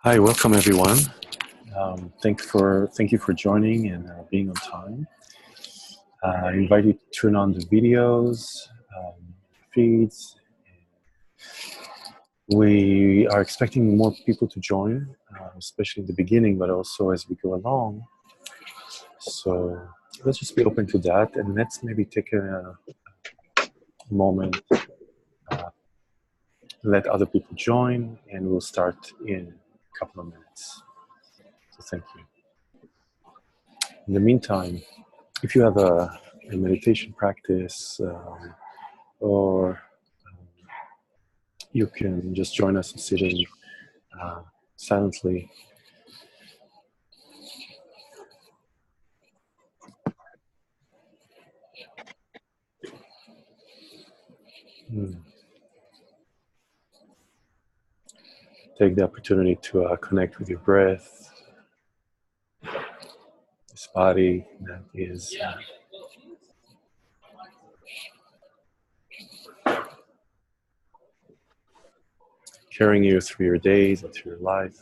Hi, welcome everyone. Thank you for joining and being on time. I invite you to turn on the videos, feeds. We are expecting more people to join, especially in the beginning, but also as we go along. So let's just be open to that, and let's maybe take a moment, let other people join, and we'll start in a couple of minutes. So thank you. In the meantime, if you have a meditation practice, or you can just join us in sitting silently. Take the opportunity to connect with your breath, this body that is carrying you through your days and through your life.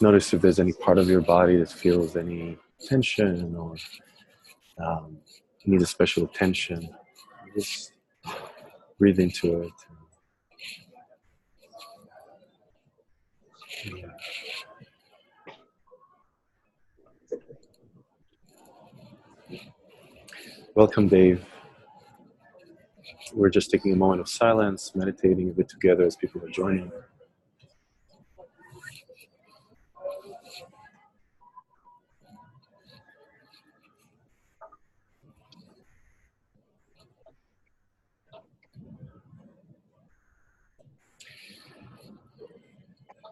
Notice if there's any part of your body that feels any tension or needs a special attention. Just breathe into it. Welcome, Dave. We're just taking a moment of silence, meditating a bit together as people are joining.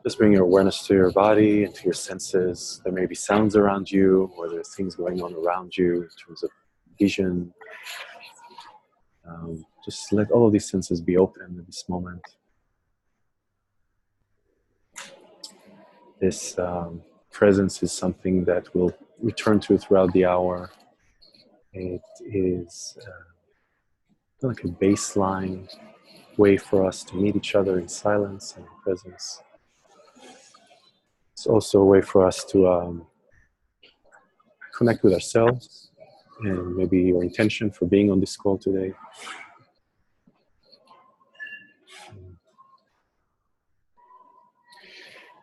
Just bring your awareness to your body and to your senses. There may be sounds around you, or there's things going on around you in terms of vision. Just let all of these senses be open at this moment. This presence is something that we'll return to throughout the hour. It is like a baseline way for us to meet each other in silence and in presence. It's also a way for us to connect with ourselves and maybe your intention for being on this call today.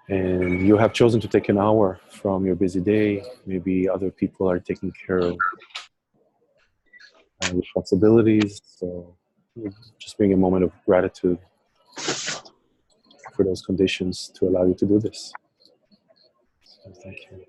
And you have chosen to take an hour from your busy day. Maybe other people are taking care of responsibilities. So just bring a moment of gratitude for those conditions to allow you to do this. So thank you.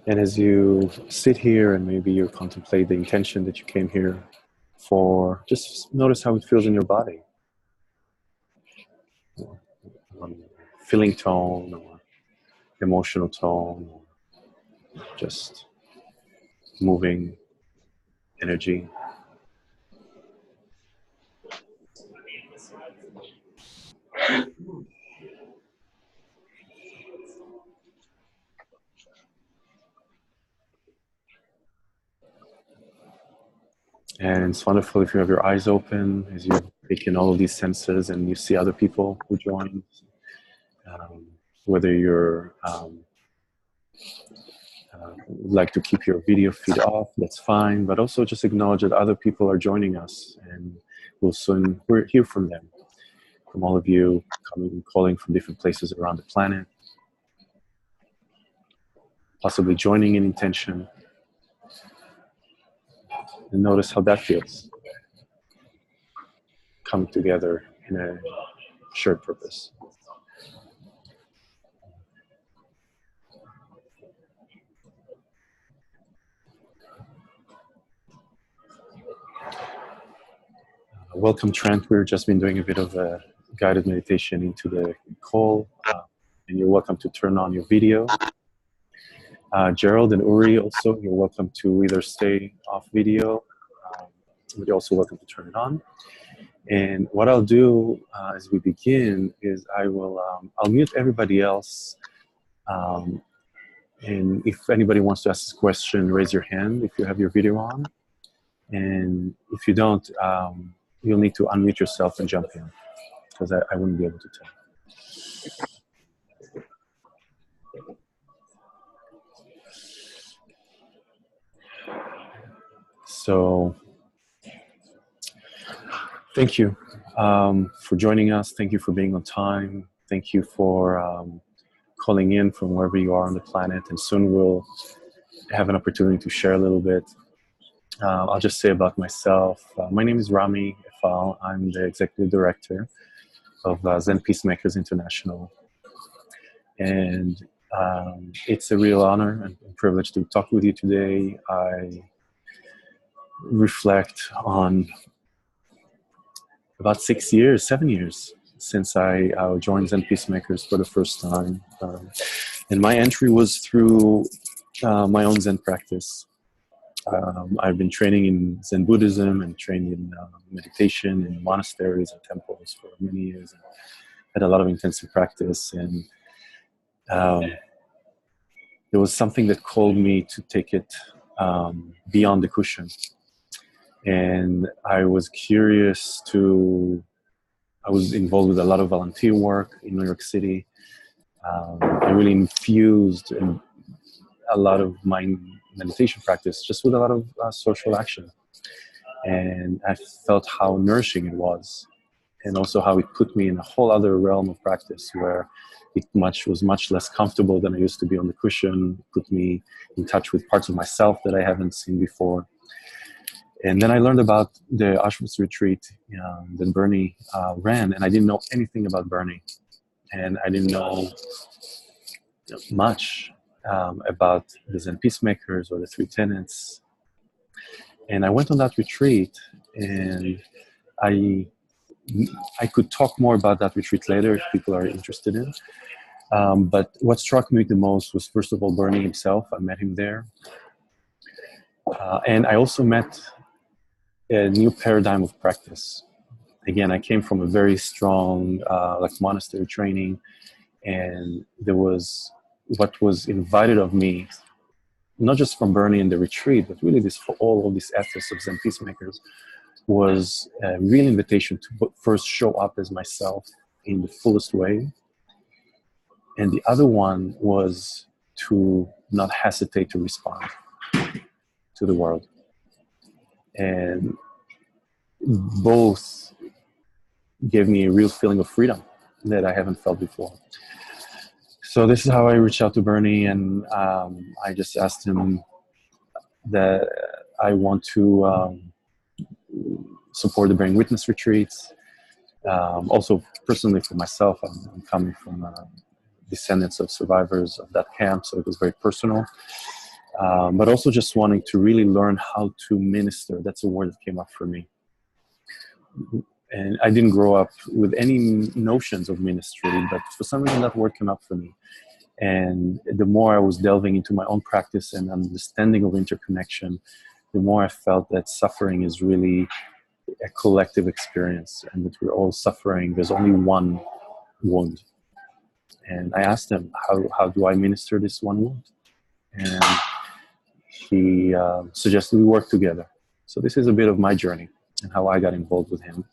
And as you sit here and maybe you contemplate the intention that you came here for, just notice how it feels in your body. Feeling tone or emotional tone, or just moving energy. And it's wonderful if you have your eyes open as you take in all of these senses and you see other people who join. Whether you're would like to keep your video feed off, that's fine. But also just acknowledge that other people are joining us, and we'll soon hear from them, from all of you calling from different places around the planet. possibly joining in intention, and notice how that feels, coming together in a shared purpose. Welcome, Trent. We've just been doing a bit of a guided meditation into the call, and you're welcome to turn on your video. Gerald and Uri also, you're welcome to either stay off video, but you're also welcome to turn it on. And what I'll do as we begin is I'll mute everybody else. And if anybody wants to ask a question, raise your hand if you have your video on. And if you don't, you'll need to unmute yourself and jump in, because I wouldn't be able to tell. So thank you for joining us. Thank you for being on time. Thank you for calling in from wherever you are on the planet. And soon we'll have an opportunity to share a little bit. I'll just say about myself. My name is Rami Efal. I'm the executive director of Zen Peacemakers International. And it's a real honor and privilege to talk with you today. I reflect on about 7 years since I joined Zen Peacemakers for the first time. And my entry was through my own Zen practice. I've been training in Zen Buddhism and trained in meditation in monasteries and temples for many years. And had a lot of intensive practice, and there was something that called me to take it beyond the cushion. And I was curious I was involved with a lot of volunteer work in New York City. I really infused a lot of my meditation practice just with a lot of social action. And I felt how nourishing it was, and also how it put me in a whole other realm of practice where it was much less comfortable than I used to be on the cushion. It put me in touch with parts of myself that I haven't seen before. And then I learned about the Auschwitz retreat that Bernie ran, and I didn't know anything about Bernie. And I didn't know much about the Zen Peacemakers or the Three Tenets. And I went on that retreat, and I could talk more about that retreat later if people are interested in. But what struck me the most was, first of all, Bernie himself. I met him there. And I also met a new paradigm of practice. Again, I came from a very strong monastery training, and there was what was invited of me, not just from Bernie and the retreat, but really all of this ethos of Zen Peacemakers was a real invitation to first show up as myself in the fullest way. And the other one was to not hesitate to respond to the world. And both gave me a real feeling of freedom that I haven't felt before. So this is how I reached out to Bernie, and I just asked him that I want to support the Bearing Witness retreats. Also, personally for myself, I'm coming from descendants of survivors of that camp, so it was very personal. But also just wanting to really learn how to minister. That's a word that came up for me. And I didn't grow up with any notions of ministry, but for some reason that word came up for me. And the more I was delving into my own practice and understanding of interconnection, the more I felt that suffering is really a collective experience, and that we're all suffering. There's only one wound. And I asked him, how do I minister this one wound? And he suggested we work together. So this is a bit of my journey and how I got involved with him.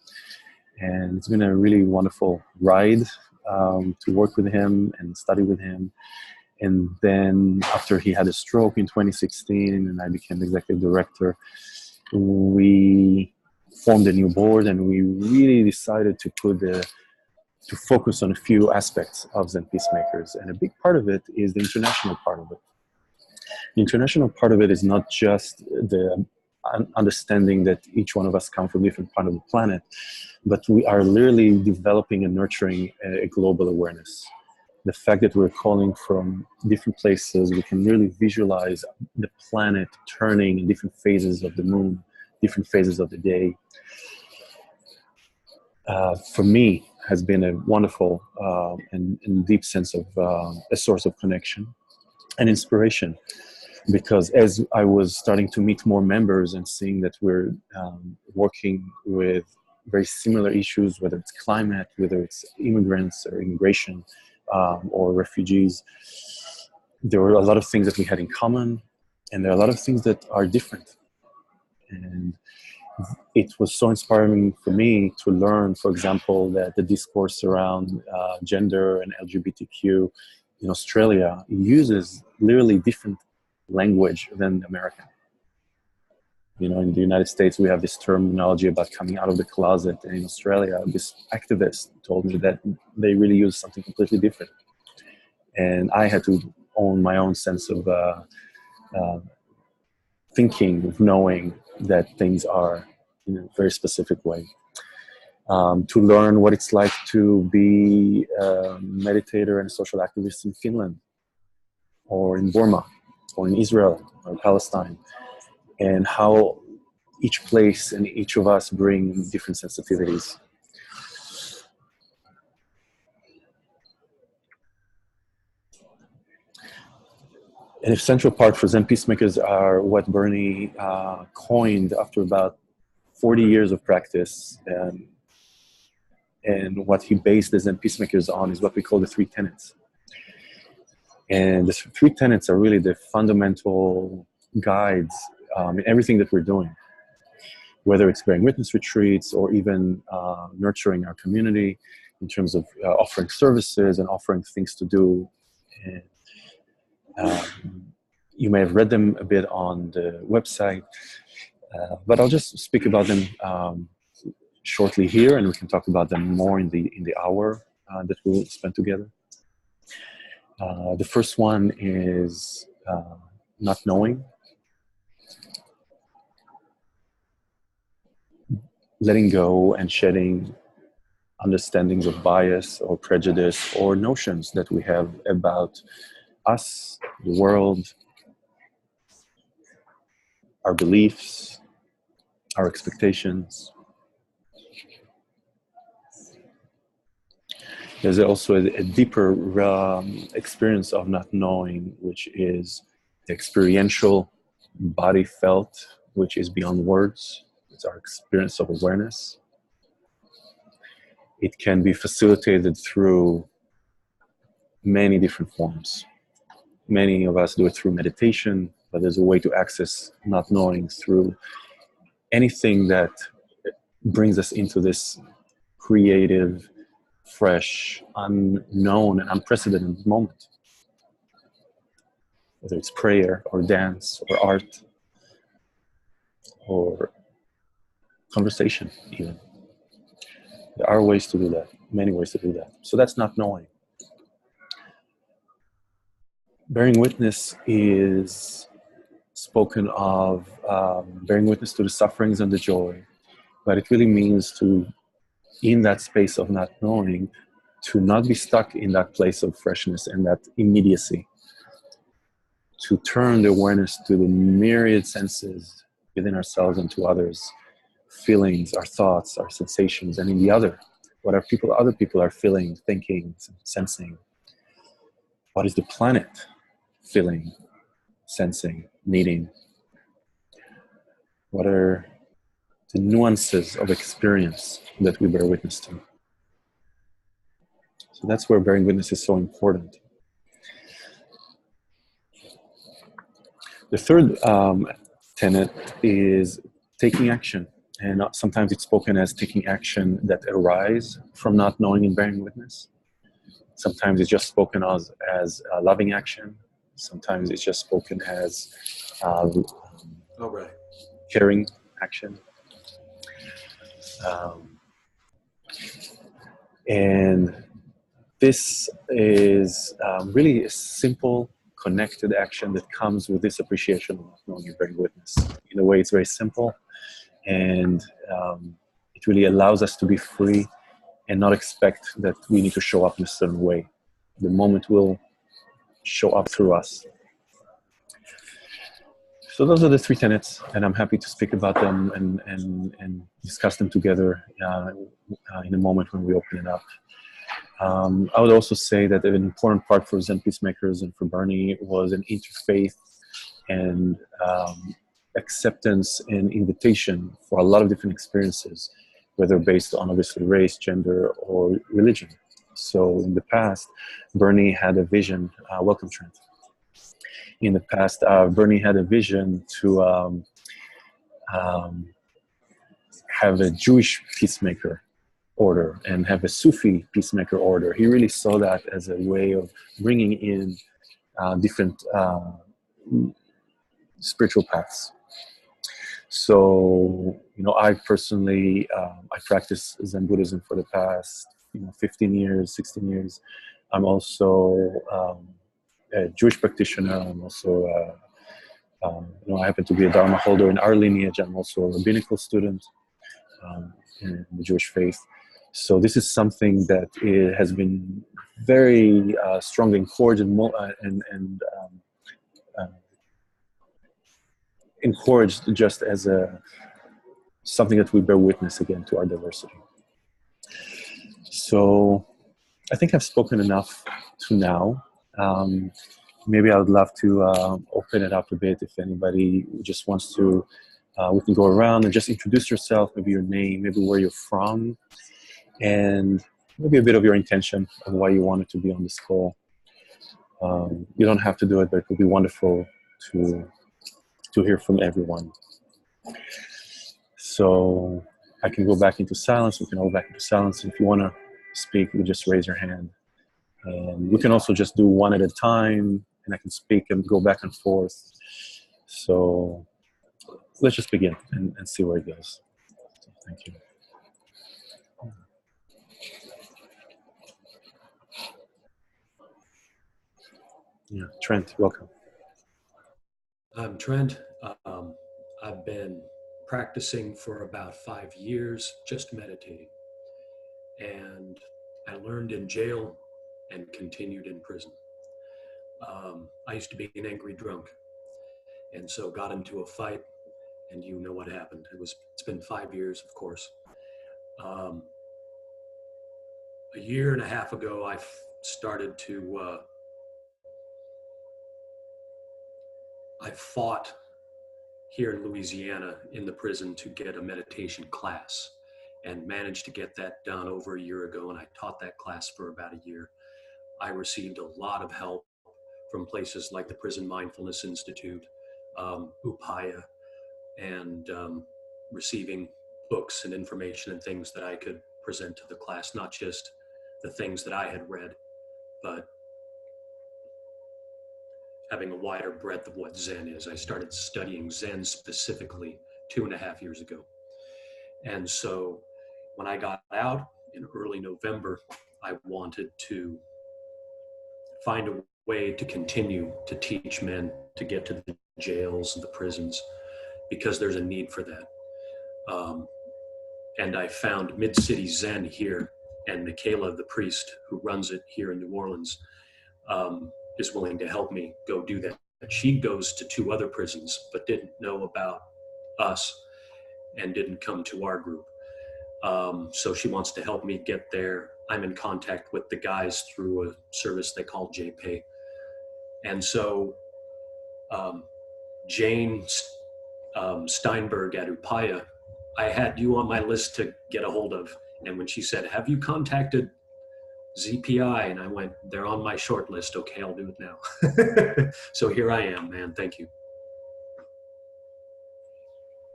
And it's been a really wonderful ride to work with him and study with him. And then after he had a stroke in 2016 and I became executive director, we formed a new board, and we really decided to focus on a few aspects of Zen Peacemakers. And a big part of it is the international part of it. The international part of it is not just the understanding that each one of us come from a different part of the planet, but we are literally developing and nurturing a global awareness. The fact that we're calling from different places, we can really visualize the planet turning in different phases of the moon, different phases of the day. For me, has been a wonderful and deep sense of a source of connection and inspiration. Because as I was starting to meet more members and seeing that we're working with very similar issues, whether it's climate, whether it's immigrants or immigration, or refugees, there were a lot of things that we had in common, and there are a lot of things that are different. And it was so inspiring for me to learn, for example, that the discourse around gender and LGBTQ in Australia uses literally different language than American. You know, in the United States, we have this terminology about coming out of the closet. And in Australia, this activist told me that they really use something completely different. And I had to own my own sense of thinking, of knowing that things are in a very specific way. To learn what it's like to be a meditator and a social activist in Finland, or in Burma, or in Israel, or Palestine, and how each place and each of us bring different sensitivities. An essential part for Zen peacemakers are what Bernie coined after about 40 years of practice, and what he based the Zen peacemakers on is what we call the 3 tenets. And the 3 tenets are really the fundamental guides in everything that we're doing, whether it's bearing witness retreats or even nurturing our community in terms of offering services and offering things to do. And, you may have read them a bit on the website, but I'll just speak about them shortly here, and we can talk about them more in the hour that we'll spend together. The first one is not knowing, letting go and shedding understandings of bias or prejudice or notions that we have about us, the world, our beliefs, our expectations. There's also a deeper experience of not knowing, which is the experiential, body felt, which is beyond words. It's our experience of awareness. It can be facilitated through many different forms. Many of us do it through meditation, but there's a way to access not knowing through anything that brings us into this creative, fresh, unknown, and unprecedented moment. Whether it's prayer or dance or art or conversation even. There are ways to do that, many ways to do that. So that's not knowing. Bearing witness is spoken of bearing witness to the sufferings and the joy, but it really means to, in that space of not knowing, to not be stuck in that place of freshness and that immediacy, to turn the awareness to the myriad senses within ourselves and to others, feelings, our thoughts, our sensations, and in the other, what other people are feeling, thinking, sensing. What is the planet feeling, sensing, needing? What are the nuances of experience that we bear witness to? So that's where bearing witness is so important. The third tenet is taking action. And sometimes it's spoken as taking action that arise from not knowing and bearing witness. Sometimes it's just spoken as loving action. Sometimes it's just spoken as caring action. And this is really a simple connected action that comes with this appreciation of knowing your bearing witness. In a way, it's very simple, and it really allows us to be free and not expect that we need to show up in a certain way. The moment will show up through us. So those are the 3 tenets, and I'm happy to speak about them and discuss them together in a moment when we open it up. I would also say that an important part for Zen Peacemakers and for Bernie was an interfaith and acceptance and invitation for a lot of different experiences, whether based on obviously race, gender, or religion. So in the past, Bernie had a vision. Welcome, Trent. In the past, Bernie had a vision to have a Jewish peacemaker order and have a Sufi peacemaker order. He really saw that as a way of bringing in different spiritual paths. So, I personally, I practice Zen Buddhism for the past 15 years, 16 years. I'm also a Jewish practitioner. I'm also, I happen to be a Dharma holder in our lineage. I'm also a rabbinical student in the Jewish faith. So this is something that has been very strongly encouraged and encouraged just as something that we bear witness again to our diversity. So I think I've spoken enough to now. Maybe I would love to open it up a bit if anybody just wants to. We can go around and just introduce yourself, maybe your name, maybe where you're from, and maybe a bit of your intention of why you wanted to be on this call. You don't have to do it, but it would be wonderful to hear from everyone. So I can go back into silence. We can all go back into silence. If you want to speak, you just raise your hand. And we can also just do one at a time, and I can speak and go back and forth. So let's just begin and see where it goes. So, thank you. Yeah, Trent, welcome. I'm Trent. I've been practicing for about 5 years, just meditating. And I learned in jail and continued in prison. I used to be an angry drunk, and so got into a fight, and you know what happened. It's been 5 years, of course. A year and a half ago, I started to, I fought here in Louisiana in the prison to get a meditation class, and managed to get that done over a year ago, and I taught that class for about a year. I received a lot of help from places like the Prison Mindfulness Institute, Upaya, and receiving books and information and things that I could present to the class, not just the things that I had read, but having a wider breadth of what Zen is. I started studying Zen specifically 2.5 years ago. And so when I got out in early November, I wanted to find a way to continue to teach men to get to the jails and the prisons, because there's a need for that. And I found Mid-City Zen here, and Michaela, the priest who runs it here in New Orleans, is willing to help me go do that. She goes to 2 other prisons, but didn't know about us and didn't come to our group. So she wants to help me get there. I'm in contact with the guys through a service they call JPay. And so Jane Steinberg at Upaya, I had you on my list to get a hold of. And when she said, have you contacted ZPI? And I went, they're on my short list. Okay, I'll do it now. So here I am, man. Thank you.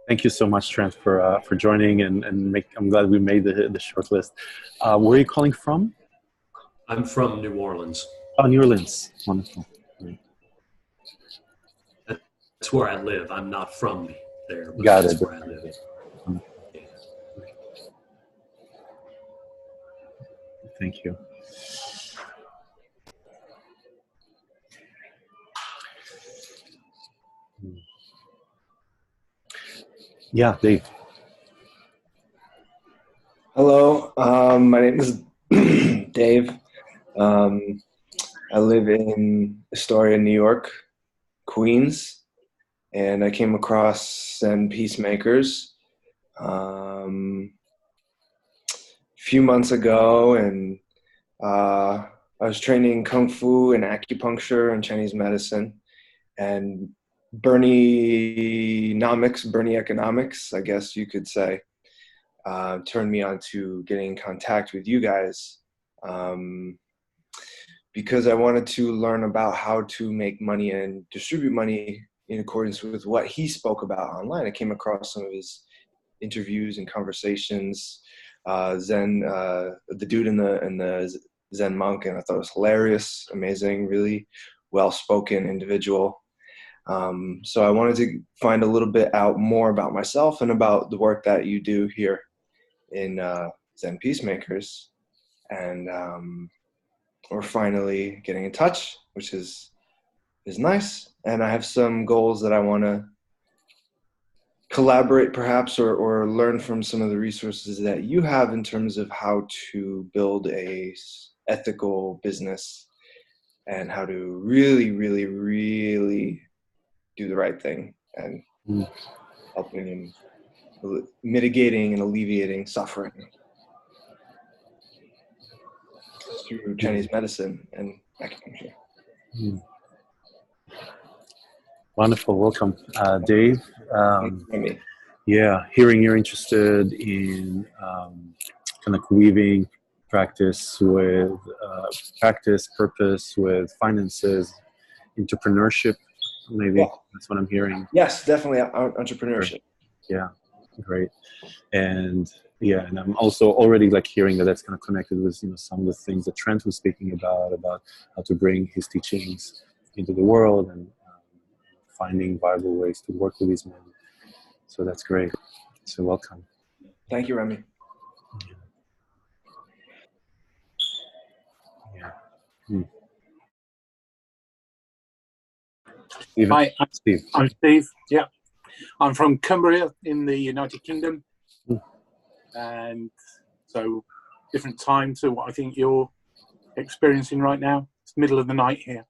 Thank you so much, Trent, for joining I'm glad we made the short list. Where are you calling from? I'm from New Orleans. Oh, New Orleans. Wonderful. Great. That's where I live. I'm not from there, but Got that's it. where I live. Thank you. Yeah, Dave. Hello, my name is Dave. I live in Astoria, New York, Queens, and I came across Zen Peacemakers a few months ago, and I was training Kung Fu and acupuncture and Chinese medicine, and Bernie economics, I guess you could say, turned me on to getting in contact with you guys. Because I wanted to learn about how to make money and distribute money in accordance with what he spoke about online. I came across some of his interviews and conversations, the dude in the Zen monk, and I thought it was hilarious, amazing, really well-spoken individual. So I wanted to find a little bit out more about myself and about the work that you do here in Zen Peacemakers, and we're finally getting in touch, which is nice. And I have some goals that I want to collaborate perhaps or learn from some of the resources that you have in terms of how to build a ethical business and how to really, really, really do the right thing and helping and mitigating and alleviating suffering through Chinese medicine and acupuncture. Wonderful. Welcome, Dave. Yeah, hearing you're interested in kind of weaving practice with purpose with finances, entrepreneurship, maybe. That's what I'm hearing. Yes, definitely entrepreneurship. Yeah, great. And yeah, and I'm also already like hearing that that's kind of connected with some of the things that Trent was speaking about how to bring his teachings into the world and finding viable ways to work with these men. So that's great. So welcome. Thank you, Remy. Yeah. Hi, Steve. I'm Steve. Yeah, I'm from Cumbria in the United Kingdom, and so different time to what I think you're experiencing right now. It's middle of the night here,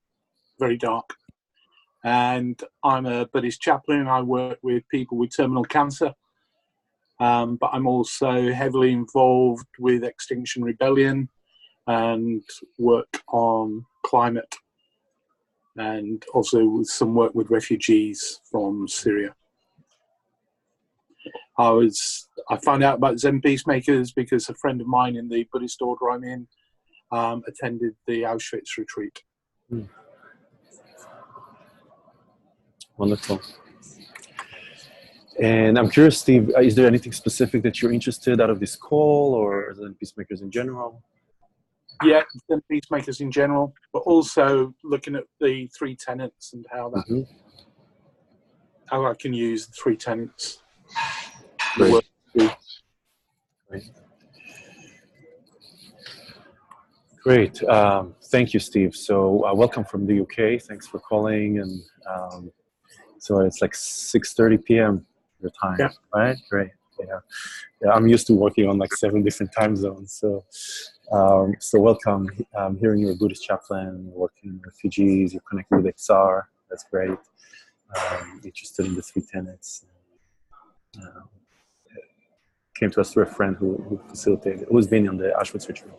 very dark, and I'm a Buddhist chaplain. I work with people with terminal cancer, but I'm also heavily involved with Extinction Rebellion and work on climate, and also with some work with refugees from Syria. I found out about Zen Peacemakers because a friend of mine in the Buddhist order I'm in attended the Auschwitz retreat. Wonderful. And I'm curious, Steve, is there anything specific that you're interested out of this call, or Zen Peacemakers in general? Yeah, Zen Peacemakers in general, but also looking at the 3 tenets and how that how I can use the 3 tenets. Great. Great. Thank you, Steve. So welcome from the UK. Thanks for calling. And so it's like 6:30 p.m. your time, right? Great. Yeah. I'm used to working on like 7 different time zones. So welcome. Hearing you're a Buddhist chaplain, working with refugees, you're connected with XR. That's great. Interested in the 3 tenets. Came to us through a friend who facilitated, who's been on the Auschwitz retreat.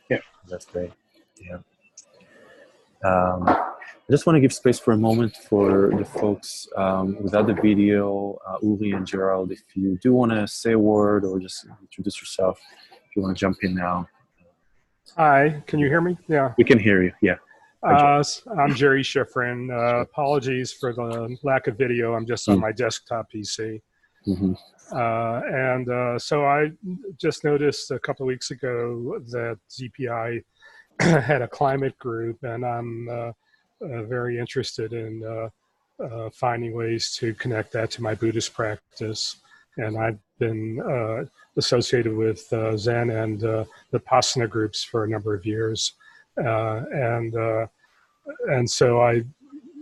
Yeah. That's great. Yeah. I just want to give space for a moment for the folks without the video, Uri and Gerald, if you do want to say a word or just introduce yourself, if you want to jump in now. Hi, can you hear me? Yeah. We can hear you, yeah. I'm Jerry Schifrin. Apologies for the lack of video. I'm just on my desktop PC. So I just noticed a couple of weeks ago that ZPI had a climate group, and I'm very interested in finding ways to connect that to my Buddhist practice. And I've been associated with Zen and the Vipassana groups for a number of years. And so I,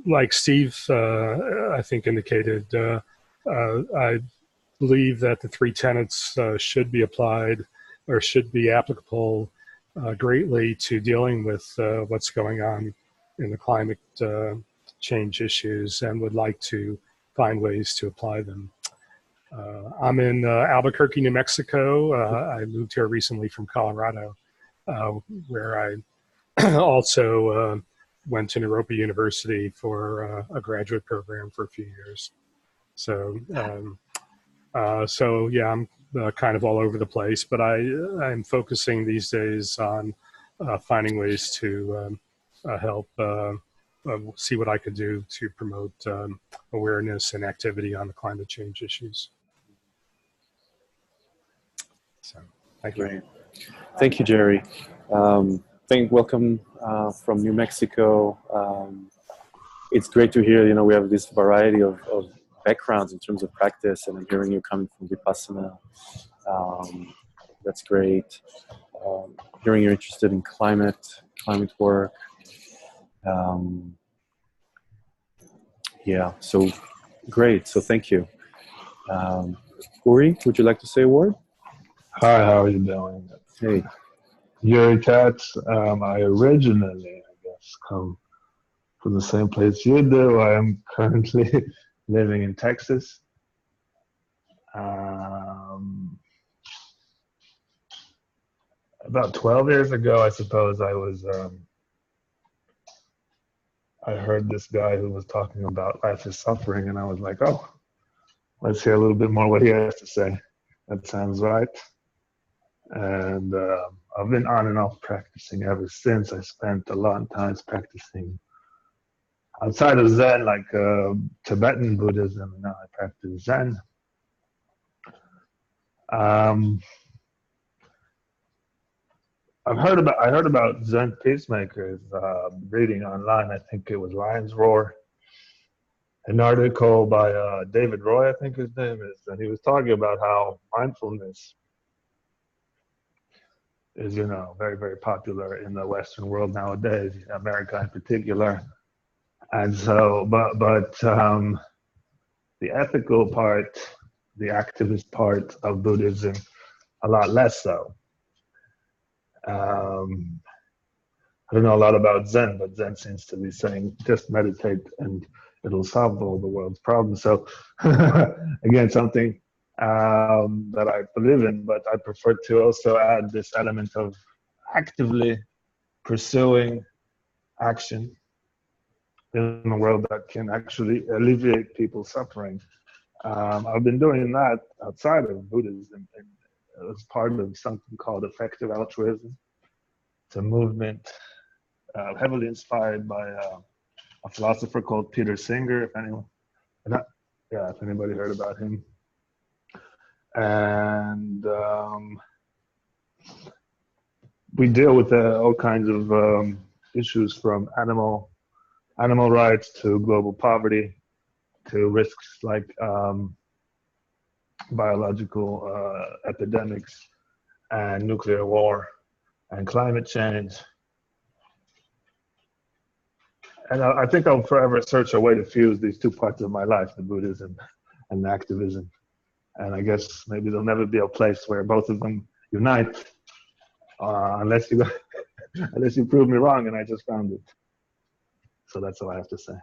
like Steve, I think indicated, I believe that the three tenets should be applied or should be applicable greatly to dealing with what's going on in the climate change issues, and would like to find ways to apply them. I'm in Albuquerque, New Mexico. I moved here recently from Colorado, where I also went to Naropa University for a graduate program for a few years. So, yeah, I'm kind of all over the place, but I'm focusing these days on finding ways to help see what I could do to promote awareness and activity on the climate change issues. So, thank you. Great. Thank you, Jerry. Welcome from New Mexico. It's great to hear, we have this variety of backgrounds in terms of practice, and I'm hearing you coming from Vipassana. That's great. Hearing you're interested in climate work. Yeah, so great. So thank you. Uri, would you like to say a word? Hi, how are you doing? Hey. Yuri Katz. I originally, come from the same place you do. I am currently living in Texas. About 12 years ago, I suppose, I heard this guy who was talking about life is suffering, and I was like, oh, let's hear a little bit more what he has to say. That sounds right. And I've been on and off practicing ever since. I spent a lot of time practicing outside of Zen, like Tibetan Buddhism, and now I practice Zen. I heard about Zen peacemakers reading online. I think it was Lion's Roar, an article by David Roy, I think his name is, and he was talking about how mindfulness is, very, very popular in the Western world nowadays, America in particular. And so, but the ethical part, the activist part of Buddhism, a lot less so. I don't know a lot about Zen, but Zen seems to be saying just meditate and it'll solve all the world's problems. So again, something that I believe in, but I prefer to also add this element of actively pursuing action in a world that can actually alleviate people's suffering. I've been doing that outside of Buddhism as part of something called effective altruism. It's a movement heavily inspired by a philosopher called Peter Singer, if anybody heard about him. And we deal with all kinds of issues, from animal rights to global poverty to risks like biological epidemics and nuclear war and climate change. And I think I'll forever search a way to fuse these two parts of my life, the Buddhism and the activism. And I guess maybe there'll never be a place where both of them unite, unless you prove me wrong, and I just found it. So that's all I have to say.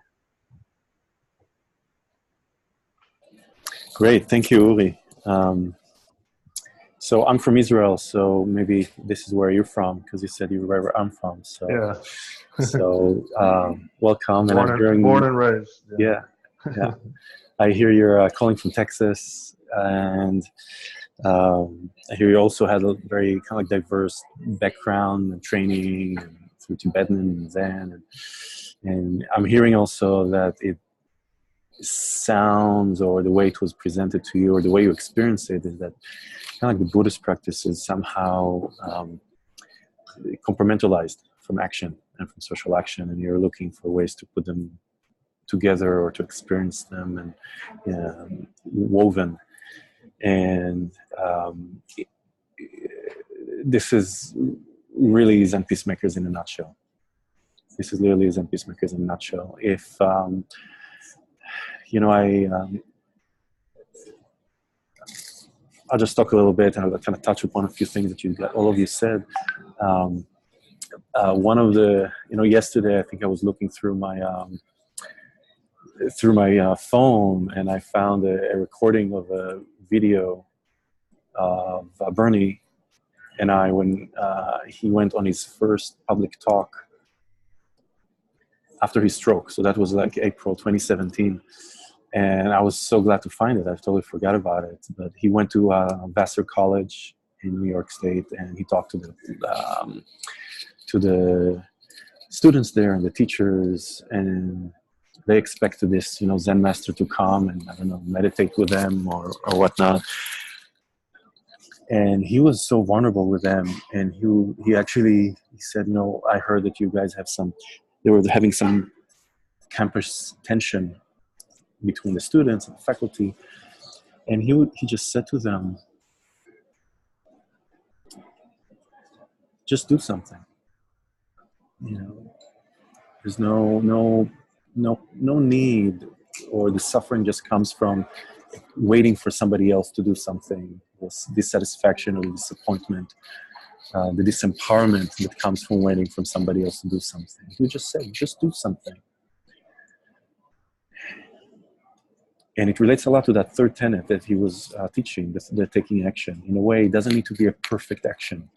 Great, thank you, Uri. So I'm from Israel, so maybe this is where you're from, because you said you were where I'm from. So yeah. So welcome, and born and raised. Yeah. I hear you're calling from Texas, and I hear you also had a very kind of diverse background and training through Tibetan and Zen, and I'm hearing also that it sounds, or the way it was presented to you, or the way you experience it, is that kind of like the Buddhist practice is somehow compartmentalized from action and from social action, and you're looking for ways to put them together or to experience them and woven. And this is really Zen Peacemakers in a nutshell. This is literally Zen Peacemakers in a nutshell. If I'll just talk a little bit, and I'll kind of touch upon a few things that all of you said. One of the, yesterday I think I was looking through my phone, and I found a recording of a video of Bernie and I when he went on his first public talk after his stroke. So that was like April 2017. And I was so glad to find it. I totally forgot about it. But he went to Vassar College in New York State, and he talked to the students there and the teachers, and they expected this, Zen master to come and, I don't know, meditate with them or whatnot. And he was so vulnerable with them. And he said, I heard that you guys have they were having some campus tension between the students and the faculty. And he just said to them, just do something. There's no need, or the suffering just comes from waiting for somebody else to do something. This dissatisfaction or the disappointment, the disempowerment that comes from waiting for somebody else to do something. He just said, just do something. And it relates a lot to that third tenet that he was teaching, the taking action. In a way, it doesn't need to be a perfect action.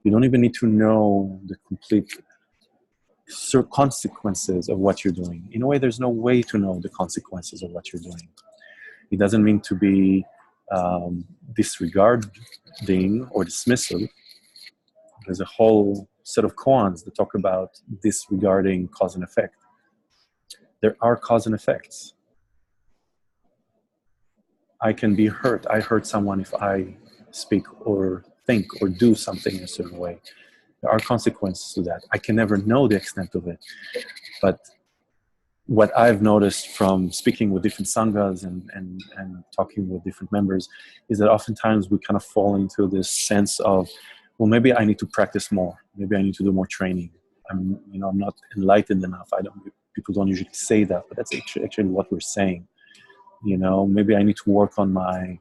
You don't even need to know the complete consequences of what you're doing. In a way, there's no way to know the consequences of what you're doing. It doesn't mean to be disregarding or dismissal. There's a whole set of koans that talk about disregarding cause and effect. There are cause and effects. I can be hurt. I hurt someone if I speak or think or do something in a certain way. There are consequences to that. I can never know the extent of it. But what I've noticed from speaking with different sanghas and talking with different members is that oftentimes we kind of fall into this sense of, well, maybe I need to practice more. Maybe I need to do more training. I'm not enlightened enough. People don't usually say that, but that's actually what we're saying. Maybe I need to work on my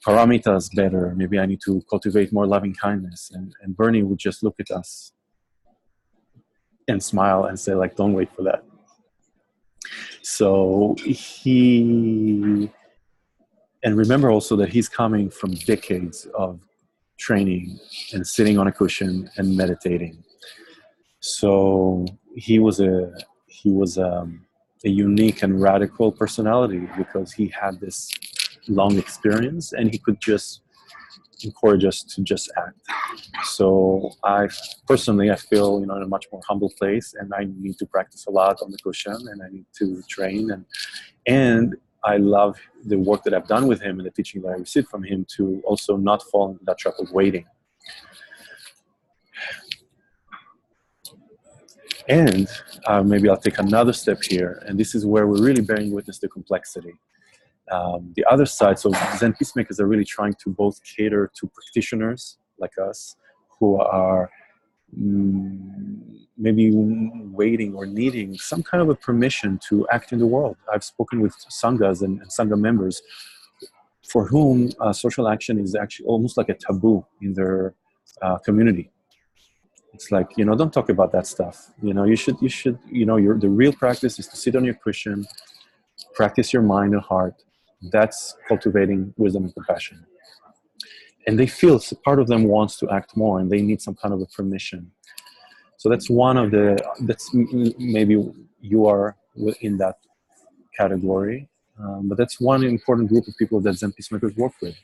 paramitas better. Maybe I need to cultivate more loving kindness. And Bernie would just look at us and smile and say, like, don't wait for that. So and remember also that he's coming from decades of training and sitting on a cushion and meditating. So he was a unique and radical personality because he had this long experience and he could just encourage us to just act. So I feel, in a much more humble place, and I need to practice a lot on the cushion, and I need to train, and I love the work that I've done with him and the teaching that I received from him to also not fall into that trap of waiting. And maybe I'll take another step here, and this is where we're really bearing witness to complexity. The other side, so Zen peacemakers are really trying to both cater to practitioners like us who are maybe waiting or needing some kind of a permission to act in the world. I've spoken with sanghas and sangha members for whom social action is actually almost like a taboo in their community. It's like, don't talk about that stuff. You should, the real practice is to sit on your cushion, practice your mind and heart. That's cultivating wisdom and compassion. And they feel part of them wants to act more and they need some kind of a permission. So that's maybe you are in that category. But that's one important group of people that Zen peacemakers work with.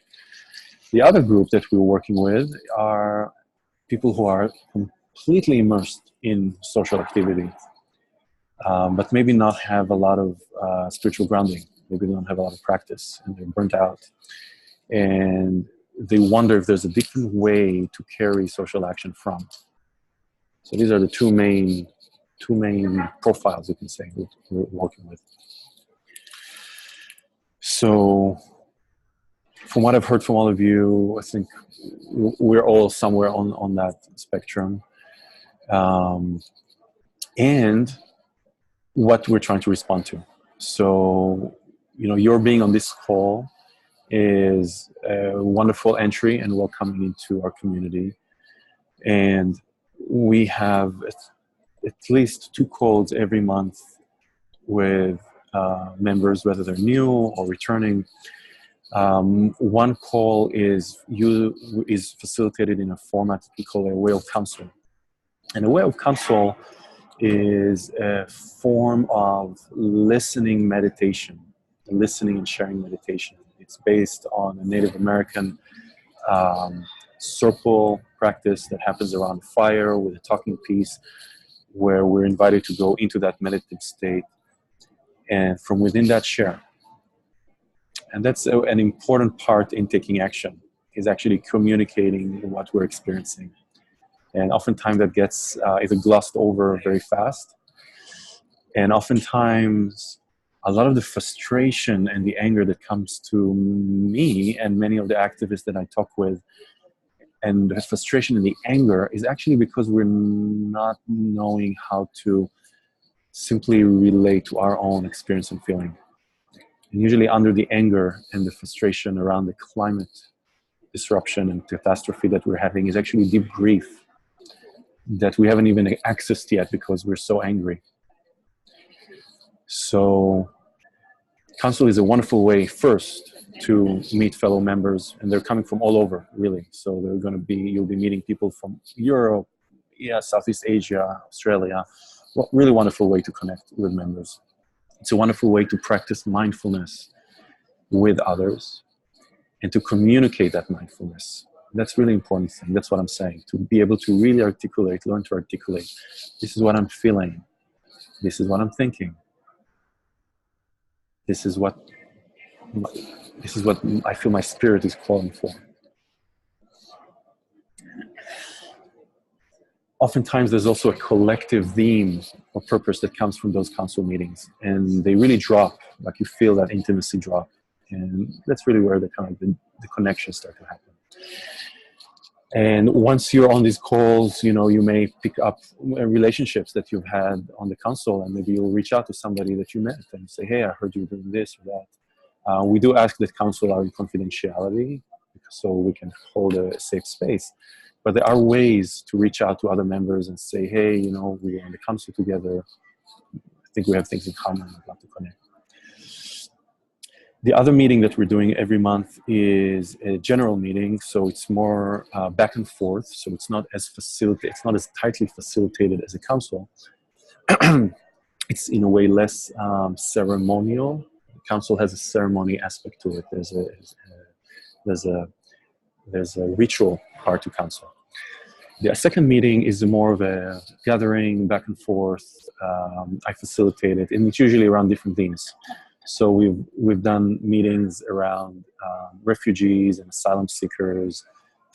The other group that we're working with are people who are completely immersed in social activity, but maybe not have a lot of spiritual grounding. Maybe they don't have a lot of practice and they're burnt out. And they wonder if there's a different way to carry social action from. So these are the two main profiles, you can say, that we're working with. So from what I've heard from all of you, I think we're all somewhere on that spectrum. And what we're trying to respond to. So, you're being on this call is a wonderful entry and welcoming into our community. And we have at least 2 calls every month with members, whether they're new or returning. One call is facilitated in a format we call a whale council. And a whale council is a form of listening meditation, listening and sharing meditation. It's based on a Native American circle practice that happens around fire with a talking piece, where we're invited to go into that meditative state and from within that share. And that's an important part in taking action, is actually communicating what we're experiencing. And oftentimes that gets either glossed over very fast. And oftentimes a lot of the frustration and the anger that comes to me and many of the activists that I talk with, and the frustration and the anger is actually because we're not knowing how to simply relate to our own experience and feeling. And usually under the anger and the frustration around the climate disruption and catastrophe that we're having is actually deep grief that we haven't even accessed yet because we're so angry. So council is a wonderful way first to meet fellow members, and they're coming from all over, really. So you'll be meeting people from Europe, Southeast Asia, Australia. Really wonderful way to connect with members. It's a wonderful way to practice mindfulness with others and to communicate that mindfulness. That's really important thing. That's what I'm saying. To be able to really articulate, learn to articulate. This is what I'm feeling. This is what I'm thinking. This is what I feel my spirit is calling for. Oftentimes there's also a collective theme or purpose that comes from those council meetings, and they really drop, like you feel that intimacy drop. And that's really where the connections start to happen. And once you're on these calls, you may pick up relationships that you've had on the council, and maybe you'll reach out to somebody that you met and say, hey, I heard you doing this or that. We do ask that council are in confidentiality so we can hold a safe space. But there are ways to reach out to other members and say, hey, we're on the council together. I think we have things in common. I'd love to connect. The other meeting that we're doing every month is a general meeting, so it's more back and forth. So it's not as tightly facilitated as a council. It's in a way less ceremonial. The council has a ceremony aspect to it. There's a ritual part to council. The second meeting is more of a gathering back and forth. I facilitate it, and it's usually around different themes. So we've done meetings around refugees and asylum seekers.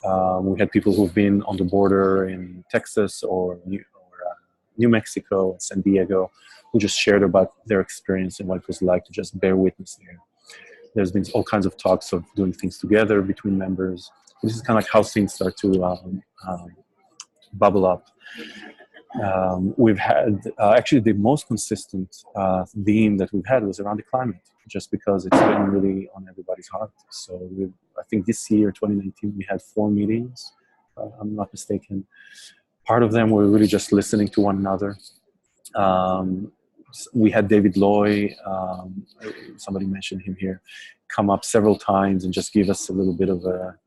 We had people who've been on the border in Texas or New Mexico and San Diego, who just shared about their experience and what it was like to just bear witness there. There's been all kinds of talks of doing things together between members. This is kind of like how things start to bubble up. We've had actually the most consistent theme that we've had was around the climate, just because it's been really on everybody's heart. So I think this year, 2019, we had 4 meetings, if I'm not mistaken. Part of them were really just listening to one another. We had David Loy, somebody mentioned him here, come up several times and just give us a little bit of a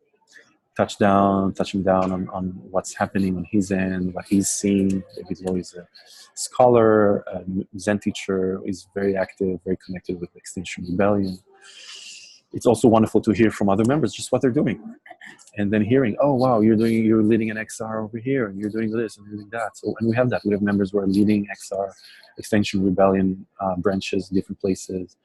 touching down on what's happening on his end, what he's seeing. David Loy is a scholar, a Zen teacher, is very active, very connected with Extinction Rebellion. It's also wonderful to hear from other members just what they're doing. And then hearing, oh wow, you're leading an XR over here, and you're doing this and you're doing that. So, and we have that. We have members who are leading XR, Extinction Rebellion branches, different places.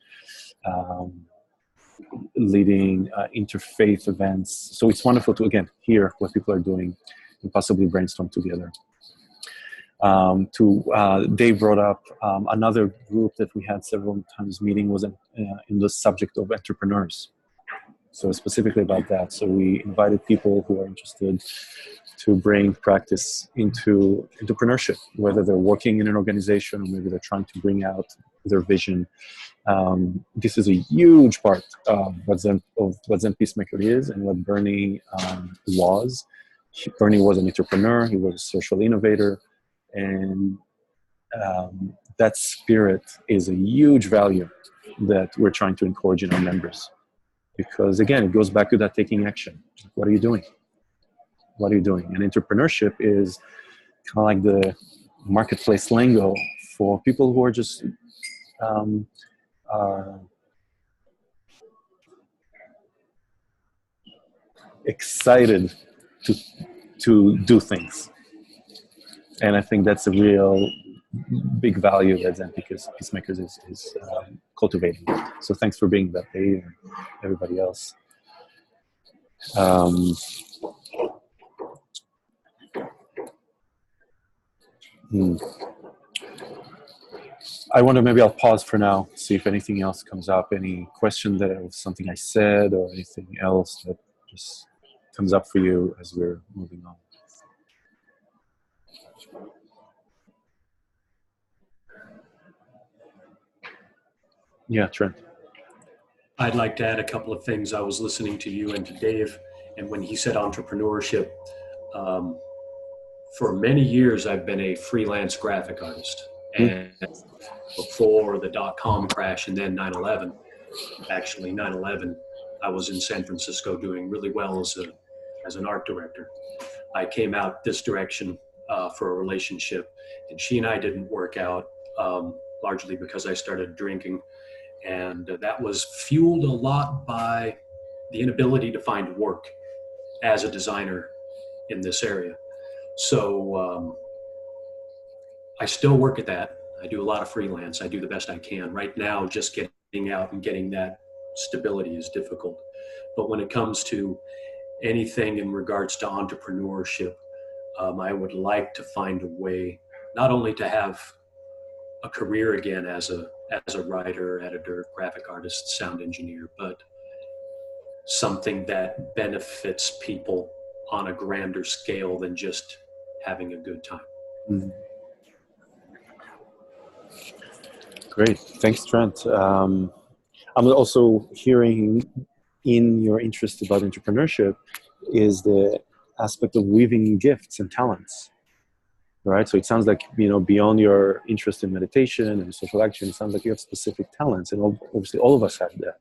Leading interfaith events. So it's wonderful to, again, hear what people are doing and possibly brainstorm together. Dave brought up another group that we had several times meeting was in the subject of entrepreneurs. So specifically about that. So we invited people who are interested to bring practice into entrepreneurship, whether they're working in an organization or maybe they're trying to bring out their vision. This is a huge part of what Zen Peacemaker is and what Bernie was. Bernie was an entrepreneur. He was a social innovator, and that spirit is a huge value that we're trying to encourage in our members. Because again, it goes back to that taking action. What are you doing? What are you doing? And entrepreneurship is kind of like the marketplace lingo for people who are just excited to do things. And I think that's a real big value that Zen Peacemakers is cultivating. So thanks for being that day and everybody else. I wonder, maybe I'll pause for now, see if anything else comes up, any question that was something I said or anything else that just comes up for you as we're moving on. Yeah, Trent. I'd like to add a couple of things. I was listening to you and to Dave, and when he said entrepreneurship, for many years I've been a freelance graphic artist. And before the .com crash and then 9/11, actually 9/11, I was in San Francisco doing really well as an art director. I came out this direction for a relationship, and she and I didn't work out, largely because I started drinking. And that was fueled a lot by the inability to find work as a designer in this area. So I still work at that. I do a lot of freelance. I do the best I can. Right now, just getting out and getting that stability is difficult. But when it comes to anything in regards to entrepreneurship, I would like to find a way not only to have a career again as a writer, editor, graphic artist, sound engineer, but something that benefits people on a grander scale than just having a good time. Mm-hmm. Great, thanks, Trent. I'm also hearing in your interest about entrepreneurship is the aspect of weaving gifts and talents. Right, so it sounds like, beyond your interest in meditation and social action, it sounds like you have specific talents, and obviously all of us have that.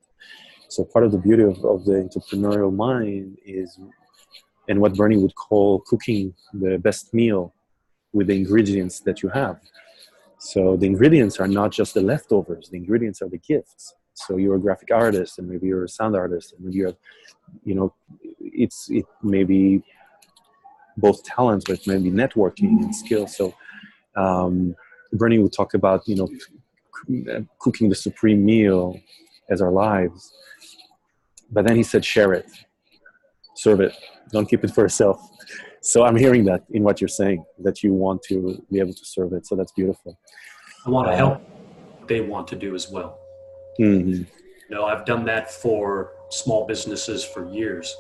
So part of the beauty of the entrepreneurial mind is, and what Bernie would call cooking the best meal with the ingredients that you have. So the ingredients are not just the leftovers; the ingredients are the gifts. So you're a graphic artist, and maybe you're a sound artist, and maybe it may be both talents, but maybe networking and skills. So Bernie would talk about, cooking the supreme meal as our lives. But then he said, share it, serve it, don't keep it for yourself. So I'm hearing that in what you're saying, that you want to be able to serve it. So that's beautiful. I want to help what they want to do as well. Mm-hmm. I've done that for small businesses for years,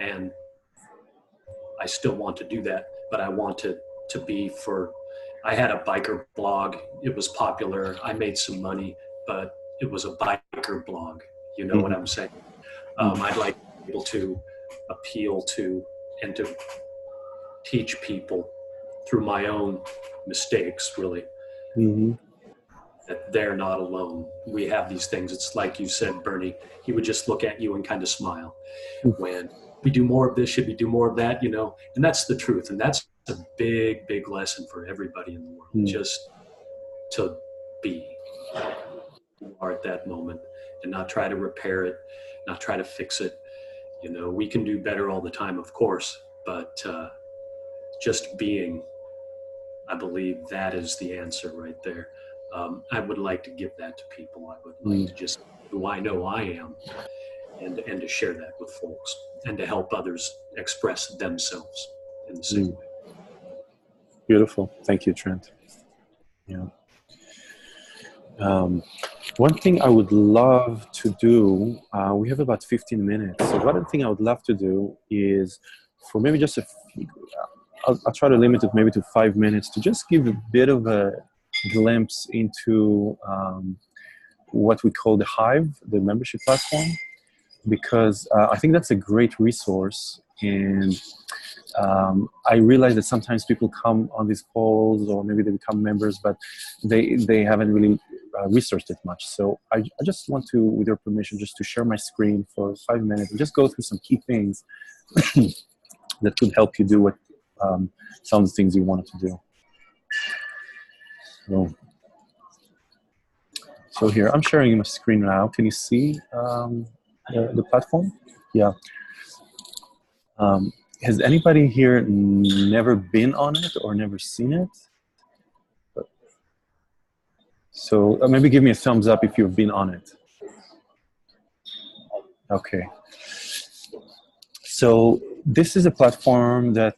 and I still want to do that, but I want to be I had a biker blog. It was popular. I made some money, but it was a biker blog. You know what I'm saying? I'd like to be able to appeal to and to teach people through my own mistakes, really, that they're not alone. We have these things. It's like you said, Bernie, he would just look at you and kind of smile when we do more of this, should we do more of that, and that's the truth. And that's a big, big lesson for everybody in the world, just to be who you are at that moment and not try to repair it, not try to fix it. We can do better all the time, of course, but just being, I believe that is the answer right there. I would like to give that to people. I would like to just who I know I am, and to share that with folks, and to help others express themselves in the same way. Beautiful. Thank you, Trent. Yeah. One thing I would love to do, we have about 15 minutes. So one thing I would love to do is for maybe just I'll try to limit it maybe to 5 minutes to just give a bit of a glimpse into what we call the Hive, the membership platform, because I think that's a great resource. And I realize that sometimes people come on these calls, or maybe they become members, but they haven't really researched it much. So I just want to, with your permission, just to share my screen for 5 minutes and just go through some key things that could help you do what some of the things you wanted to do. So here, I'm sharing my screen now. Can you see the platform? Yeah. Has anybody here never been on it or never seen it? So maybe give me a thumbs up if you've been on it. Okay. So this is a platform that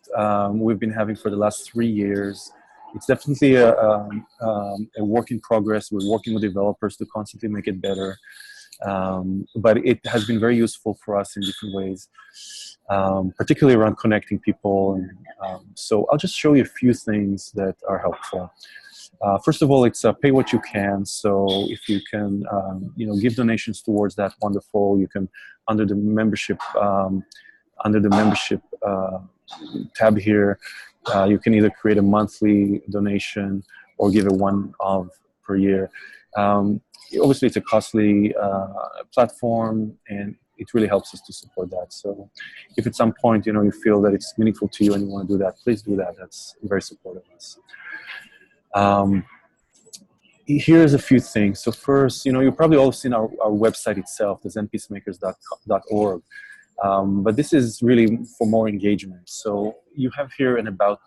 we've been having for the last 3 years. It's definitely a work in progress. We're working with developers to constantly make it better. But it has been very useful for us in different ways, particularly around connecting people. And, so I'll just show you a few things that are helpful. First of all, it's pay what you can. So if you can, give donations towards that, wonderful. You can, under the membership tab here, you can either create a monthly donation or give a one-off per year. Obviously, it's a costly platform, and it really helps us to support that. So if at some point, you feel that it's meaningful to you and you want to do that, please do that. That's very supportive of us. Here's a few things. So first, you've probably all seen our website itself, the zenpeacemakers.org. But this is really for more engagement. So you have here an About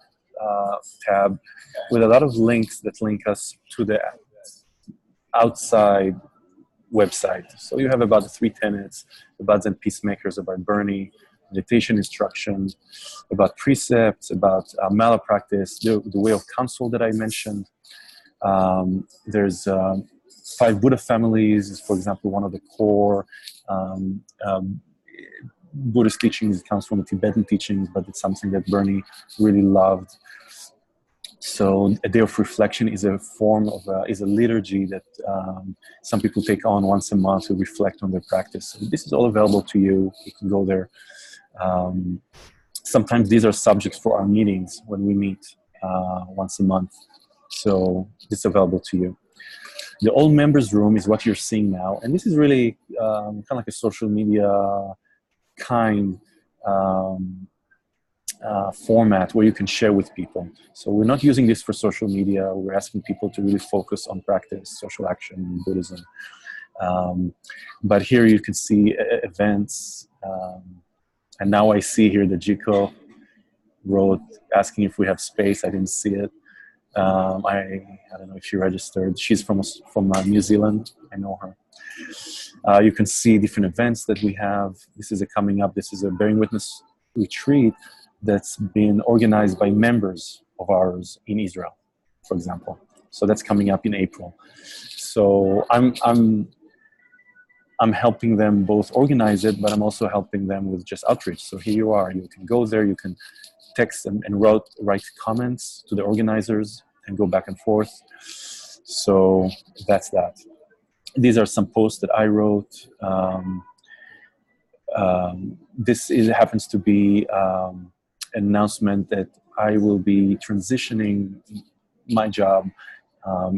tab with a lot of links that link us to the outside website. So you have about the 3 tenets, about Zen Peacemakers, about Bernie, meditation instructions, about precepts, about malpractice, the way of counsel that I mentioned. There's 5 Buddha families, for example, one of the core Buddhist teachings comes from the Tibetan teachings, but it's something that Bernie really loved. So a day of reflection is a form of, is a liturgy that some people take on once a month to reflect on their practice. So this is all available to you. You can go there. Sometimes these are subjects for our meetings when we meet once a month. So it's available to you. The All Members Room is what you're seeing now. And this is really kind of like a social media format where you can share with people. So we're not using this for social media. We're asking people to really focus on practice, social action, Buddhism. But here you can see events. And now I see here that Jiko wrote asking if we have space. I didn't see it. I don't know if she registered. She's from New Zealand. I know her. You can see different events that we have. This is coming up. This is a Bearing Witness retreat that's been organized by members of ours in Israel, for example. So that's coming up in April. So I'm helping them both organize it, but I'm also helping them with just outreach. So here you are. You can go there. You can text and write comments to the organizers and go back and forth. So that's that. These are some posts that I wrote. This happens to be an announcement that I will be transitioning my job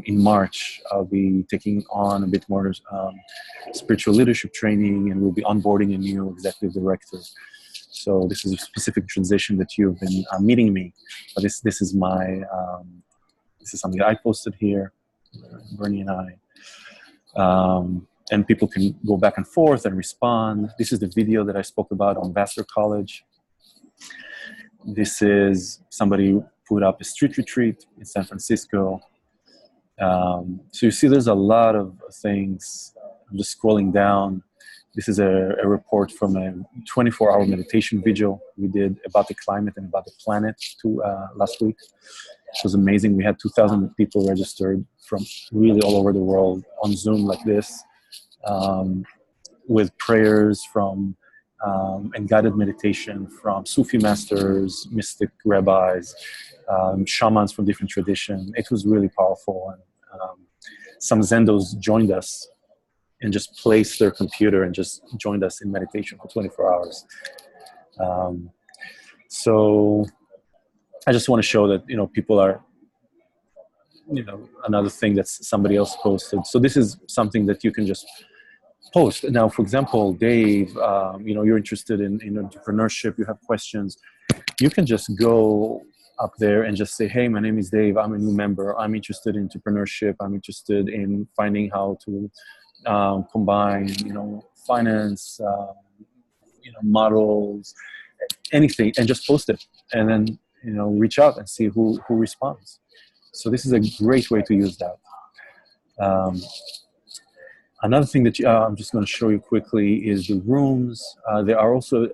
in March. I'll be taking on a bit more spiritual leadership training, and we'll be onboarding a new executive director. So this is a specific transition that you've been meeting me. But this is my this is something that I posted here, Bernie and I. And people can go back and forth and respond. This is the video that I spoke about on Vassar College. This is somebody who put up a street retreat in San Francisco. So you see there's a lot of things. I'm just scrolling down. This is a report from a 24-hour meditation vigil we did about the climate and about the planet last week. It was amazing. We had 2,000 people registered from really all over the world on Zoom like this, with prayers from and guided meditation from Sufi masters, mystic rabbis, shamans from different traditions. It was really powerful. And some Zendos joined us and just placed their computer and just joined us in meditation for 24 hours. So I just want to show that, people are, another thing that somebody else posted. So this is something that you can just post. Now, for example, Dave, you're interested in entrepreneurship, you have questions. You can just go up there and just say, hey, my name is Dave. I'm a new member. I'm interested in entrepreneurship. I'm interested in finding how to combine, finance, models, anything, and just post it. And then, reach out and see who responds. So this is a great way to use that. Another thing that I'm just going to show you quickly is the rooms. There are also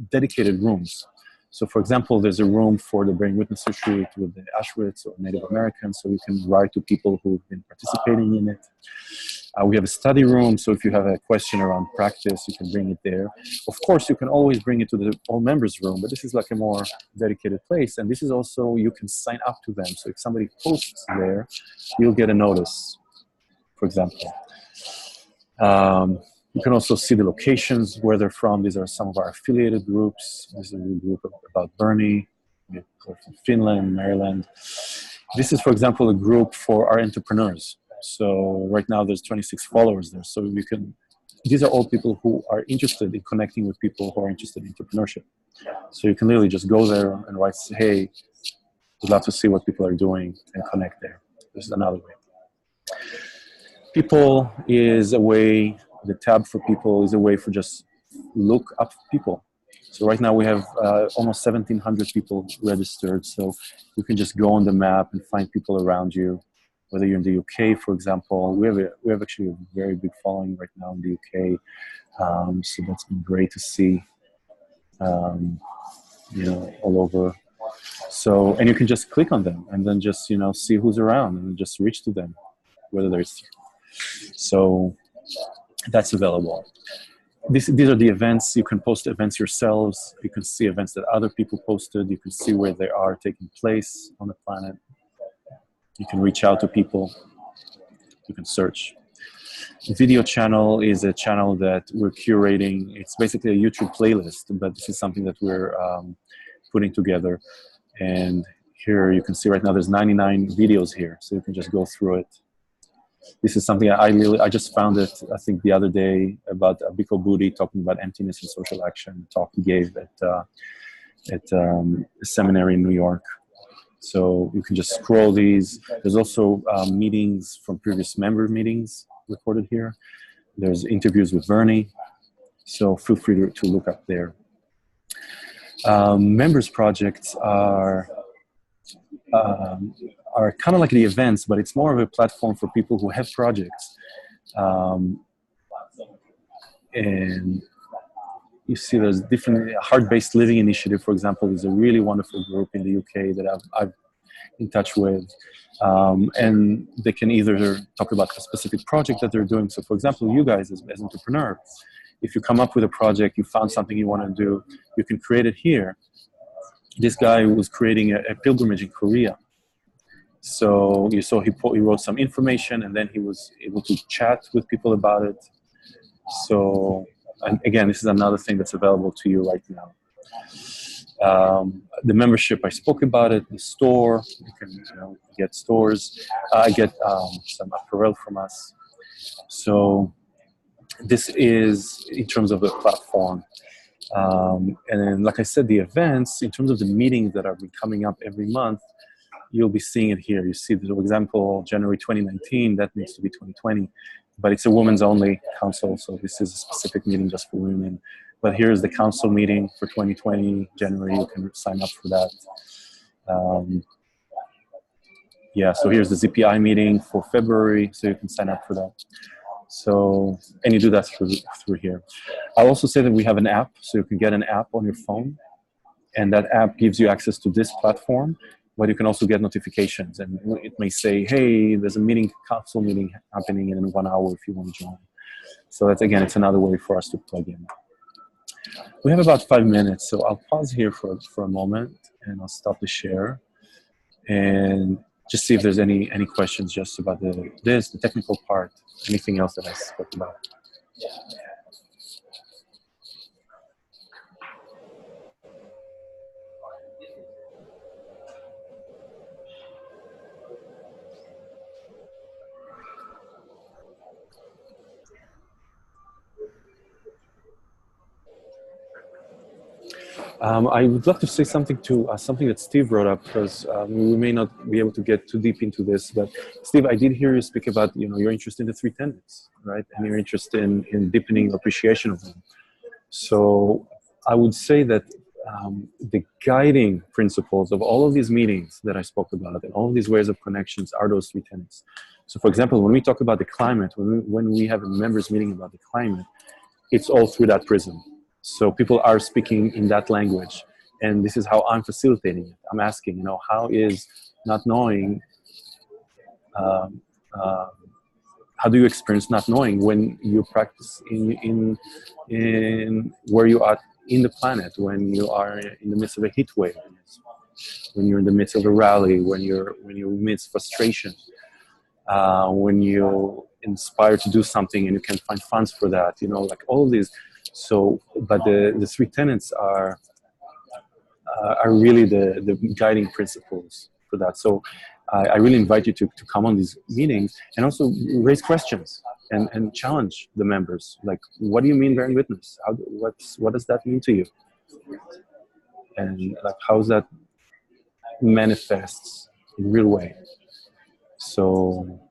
dedicated rooms. So for example, there's a room for the Bearing Witness Retreat with the Auschwitz or Native Americans, so you can write to people who've been participating in it. We have a study room, so if you have a question around practice, you can bring it there. Of course, you can always bring it to the all members room, but this is like a more dedicated place. And this is also, you can sign up to them. So if somebody posts there, you'll get a notice, for example. You can also see the locations where they're from. These are some of our affiliated groups. This is a group about Bernie, from Finland, Maryland. This is, for example, a group for our entrepreneurs. So right now there's 26 followers there. So these are all people who are interested in connecting with people who are interested in entrepreneurship. So you can literally just go there and write, hey, we'd love to see what people are doing and connect there. This is another way. People is a way, the tab for people is a way for just look up people. So right now we have almost 1,700 people registered. So you can just go on the map and find people around you. Whether you're in the UK, for example, we have actually a very big following right now in the UK. So that's been great to see, all over. So, and you can just click on them and then just, see who's around and just reach to them, whether there's, so that's available. These are the events. You can post events yourselves. You can see events that other people posted. You can see where they are taking place on the planet. You can reach out to people. You can search. The video channel is a channel that we're curating. It's basically a YouTube playlist, but this is something that we're putting together. And here you can see right now there's 99 videos here, so you can just go through it. This is something I just found it, I think, the other day about Biko Budi talking about emptiness and social action, a talk he gave at a seminary in New York. So you can just scroll these. There's also meetings from previous member meetings recorded here. There's interviews with Bernie. So feel free to look up there. Members projects are kind of like the events, but it's more of a platform for people who have projects. And you see there's different heart-based living initiative, for example, is a really wonderful group in the UK that I've in touch with. And they can either talk about a specific project that they're doing. So for example, you guys as entrepreneurs, if you come up with a project, you found something you want to do, you can create it here. This guy was creating a pilgrimage in Korea. So you saw he wrote some information and then he was able to chat with people about it. So, and again, this is another thing that's available to you right now. The membership, I spoke about it, the store, you can get stores. I get some apparel from us. So this is in terms of the platform. And then, like I said, the events, in terms of the meetings that are coming up every month, you'll be seeing it here. You see, for example, January 2019, that needs to be 2020, but it's a women's only council, so this is a specific meeting just for women. But here's the council meeting for 2020, January, you can sign up for that. Yeah, so here's the ZPI meeting for February, so you can sign up for that. So, and you do that through here. I'll also say that we have an app, so you can get an app on your phone, and that app gives you access to this platform, but you can also get notifications, and it may say, hey, there's a council meeting happening in 1 hour if you want to join. So that's, again, it's another way for us to plug in. We have about 5 minutes, so I'll pause here for a moment, and I'll stop the share, and just see if there's any questions just about the technical part, anything else that I spoke about. I would love to say something to something that Steve brought up, because we may not be able to get too deep into this. But Steve, I did hear you speak about your interest in the three tenets, right? And your interest in deepening appreciation of them. So I would say that the guiding principles of all of these meetings that I spoke about and all of these ways of connections are those three tenets. So, for example, when we talk about the climate, when we have a members meeting about the climate, it's all through that prism. So people are speaking in that language, and this is how I'm facilitating it. I'm asking, how is not knowing, how do you experience not knowing when you practice in where you are in the planet, when you are in the midst of a heat wave, when you're in the midst of a rally, when you're amidst frustration, when you're inspired to do something and you can find funds for that, like all of these. So, but the three tenets are really the guiding principles for that. So I really invite you to come on these meetings and also raise questions and challenge the members. Like, what do you mean bearing witness? What does that mean to you? And like, how does that manifests in real way? So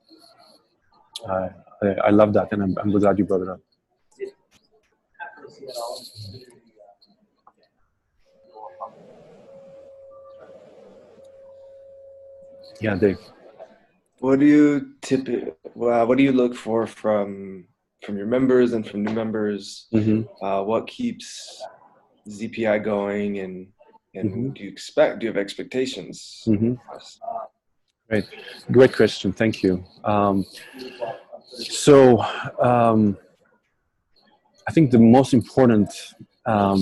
I love that, and I'm glad you brought it up. Yeah, Dave. What do you look for from your members and from new members? Mm-hmm. What keeps ZPI going, and Mm-hmm. do you have expectations? Mm-hmm. Great question. Thank you. I think the most important, I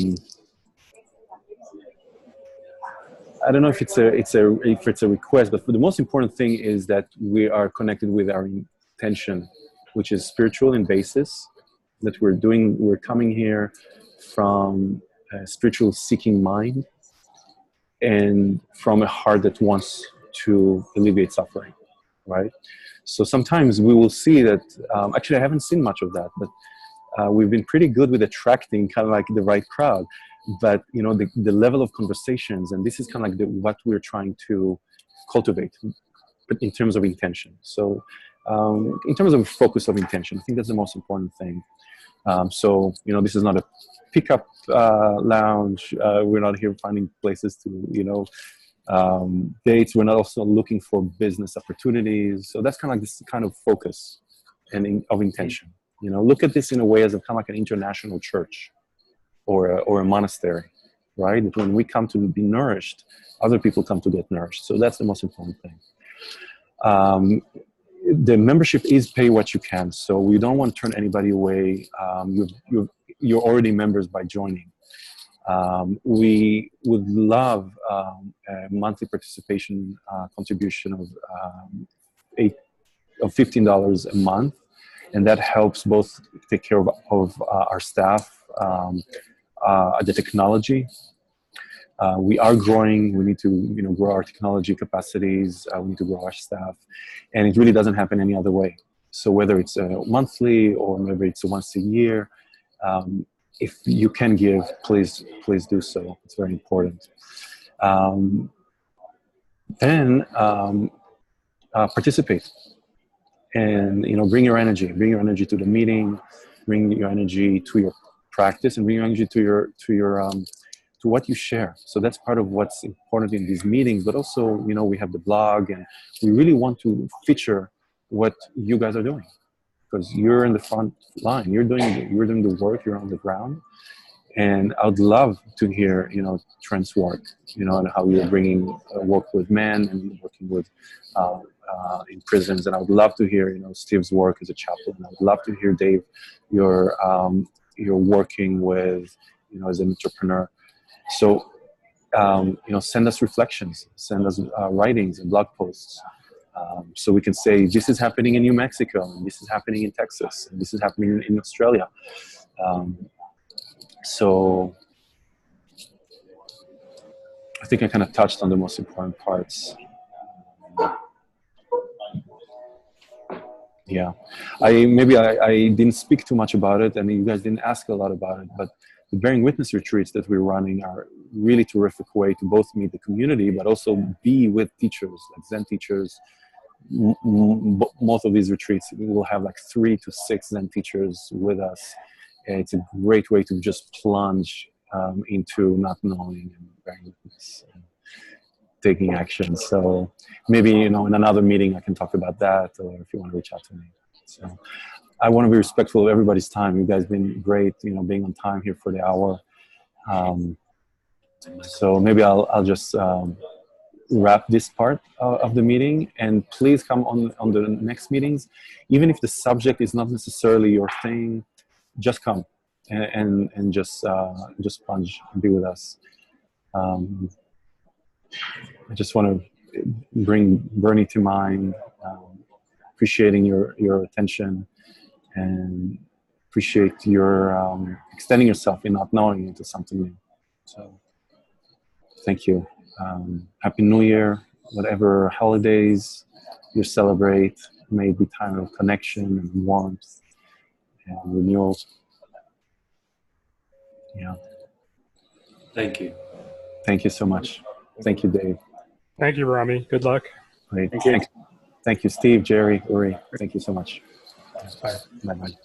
don't know if it's a request, but the most important thing is that we are connected with our intention, which is spiritual in basis. That we're coming here from a spiritual seeking mind and from a heart that wants to alleviate suffering, right? So sometimes we will see that. Actually, I haven't seen much of that, but we've been pretty good with attracting kind of like the right crowd. But the level of conversations, and this is kind of like what we're trying to cultivate, but in terms of intention. So in terms of focus of intention, I think that's the most important thing. So this is not a pickup lounge. We're not here finding places to dates. We're not also looking for business opportunities. So that's kind of like this kind of focus and of intention. Look at this in a way as a kind of like an international church. Or a monastery, right? That when we come to be nourished, other people come to get nourished. So that's the most important thing. The membership is pay what you can, so we don't want to turn anybody away. You're already members by joining. We would love a monthly participation contribution of $15 a month, and that helps both take care of our staff. The technology. We are growing. We need to, grow our technology capacities. We need to grow our staff, and it really doesn't happen any other way. So whether it's monthly or maybe it's once a year, if you can give, please do so. It's very important. Then participate, and bring your energy. Bring your energy to the meeting. Bring your energy to your practice, and bring your energy to what you share. So that's part of what's important in these meetings. But also, we have the blog, and we really want to feature what you guys are doing, because you're in the front line. You're doing the work. You're on the ground, and I would love to hear Trent's work, and how you're bringing work with men and working with in prisons. And I would love to hear Steve's work as a chaplain. I would love to hear, Dave, you're working with as an entrepreneur. So, send us reflections, send us writings and blog posts. So we can say, this is happening in New Mexico, and this is happening in Texas, and this is happening in Australia. So I think I kind of touched on the most important parts. Yeah, I didn't speak too much about it, and you guys didn't ask a lot about it, but the Bearing Witness retreats that we're running are really terrific way to both meet the community, but also be with teachers, like Zen teachers. Most of these retreats, we will have like 3 to 6 Zen teachers with us. And it's a great way to just plunge into not knowing and bearing witness and taking action. So maybe, in another meeting I can talk about that, or if you want to reach out to me. So I want to be respectful of everybody's time. You guys have been great, being on time here for the hour. So maybe I'll just wrap this part of the meeting, and please come on the next meetings. Even if the subject is not necessarily your thing, just come and just plunge and be with us. I just want to bring Bernie to mind, appreciating your attention, and appreciate your extending yourself in not knowing into something new. So thank you. Happy New Year. Whatever holidays you celebrate, may it be time of connection and warmth and renewal. Yeah. Thank you. Thank you so much. Thank you, Dave. Thank you, Rami. Good luck. Great. Thank you. Thank you, Steve, Jerry, Uri. Thank you so much. Bye. Bye-bye.